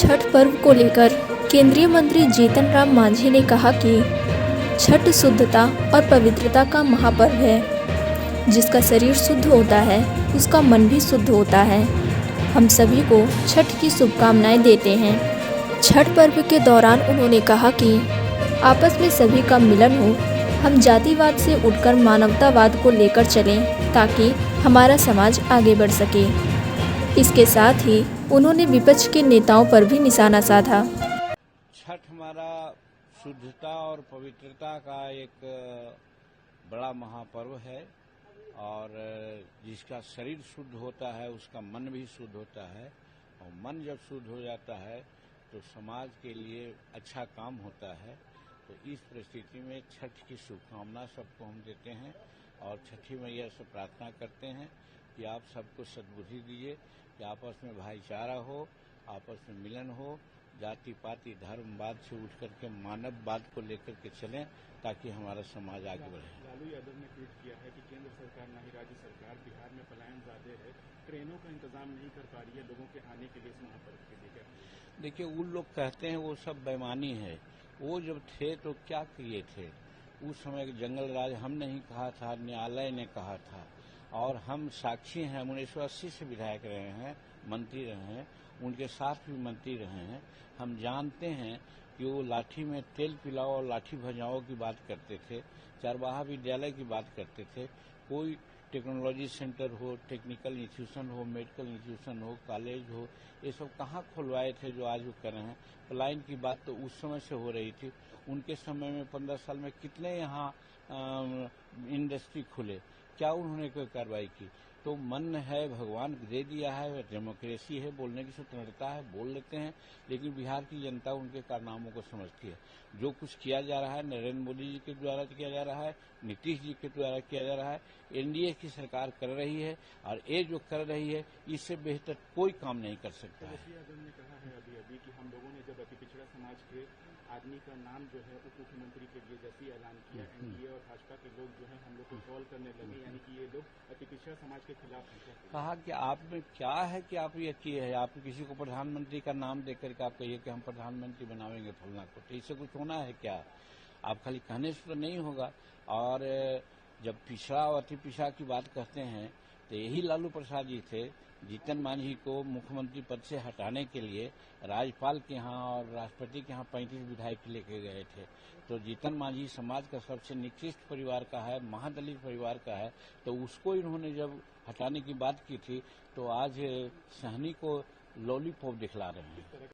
छठ पर्व को लेकर केंद्रीय मंत्री जीतन राम मांझी ने कहा कि छठ शुद्धता और पवित्रता का महापर्व है। जिसका शरीर शुद्ध होता है उसका मन भी शुद्ध होता है। हम सभी को छठ की शुभकामनाएं देते हैं। छठ पर्व के दौरान उन्होंने कहा कि आपस में सभी का मिलन हो, हम जातिवाद से उठकर मानवतावाद को लेकर चलें ताकि हमारा समाज आगे बढ़ सके। इसके साथ ही उन्होंने विपक्ष के नेताओं पर भी निशाना साधा। छठ हमारा शुद्धता और पवित्रता का एक बड़ा महापर्व है और जिसका शरीर शुद्ध होता है उसका मन भी शुद्ध होता है और मन जब शुद्ध हो जाता है तो समाज के लिए अच्छा काम होता है। तो इस परिस्थिति में छठ की शुभकामना सबको हम देते हैं और छठी मैया से प्रार्थना करते हैं कि आप सबको सद्बुद्धि दीजिए कि आपस में भाईचारा हो, आपस में मिलन हो, जाति पाति धर्मवाद से उठ करके मानववाद को लेकर के चलें ताकि हमारा समाज आगे बढ़े। लालू यादव ने ट्वीट किया है कि केंद्र सरकार न ही राज्य सरकार बिहार में पलायन ज्यादा है, ट्रेनों का इंतजाम नहीं कर पा रही है लोगों के आने के लिए इस महापर्व के लिए। देखिए, उन लोग कहते हैं वो सब बेईमानी है। वो जब थे तो क्या किए थे? उस समय जंगल राज हम नहीं कहा था, न्यायालय ने कहा था और हम साक्षी हैं। 1980 से विधायक रहे हैं, मंत्री रहे हैं, उनके साथ भी मंत्री रहे हैं। हम जानते हैं कि वो लाठी में तेल पिलाओ और लाठी भजाओ की बात करते थे, चरवाहा विद्यालय की बात करते थे। कोई टेक्नोलॉजी सेंटर हो, टेक्निकल इंस्टीट्यूशन हो, मेडिकल इंस्टीट्यूशन हो, कॉलेज हो, ये सब कहाँ खुलवाए थे जो आज वो कर रहे हैं। पलायन की बात तो उस समय से हो रही थी। उनके समय में 15 साल में कितने यहाँ इंडस्ट्री खुले, क्या उन्होंने कोई कार्रवाई की? तो मन है भगवान दे दिया है, डेमोक्रेसी है, बोलने की स्वतंत्रता है, बोल लेते हैं। लेकिन बिहार की जनता उनके कारनामों को समझती है। जो कुछ किया जा रहा है नरेंद्र मोदी जी के द्वारा किया जा रहा है, नीतीश जी के द्वारा किया जा रहा है, एनडीए की सरकार कर रही है और ये जो कर रही है इससे बेहतर कोई काम नहीं कर सकता है। यादव ने कहा है अभी कि हम लोगों ने जब अति पिछड़ा समाज के आदमी का नाम जो है उप मुख्यमंत्री के लिए जैसे ऐलान किया, एनडीए और भाजपा के लोग जो है हम लोग को ट्रोल करने लगे, यानी कि ये लोग अति पिछड़ा समाज के खिलाफ हैं। कहा कि आप में क्या है कि आप ये किए हैं? आप किसी को प्रधानमंत्री का नाम देकर के आप कहिए कि हम प्रधानमंत्री बनावेंगे फलना को, तो इससे कुछ होना है क्या? आप खाली कहने से तो नहीं होगा। और जब पिछड़ा और अति पिछड़ा की बात कहते हैं तो यही लालू प्रसाद जी थे जीतन मांझी को मुख्यमंत्री पद से हटाने के लिए राज्यपाल के यहाँ और राष्ट्रपति के यहाँ 35 विधायक लेके गए थे। तो जीतन मांझी समाज का सबसे निकृष्ट परिवार का है, महादलित परिवार का है, तो उसको इन्होंने जब हटाने की बात की थी तो आज सहनी को लॉलीपॉप दिखला रहे हैं।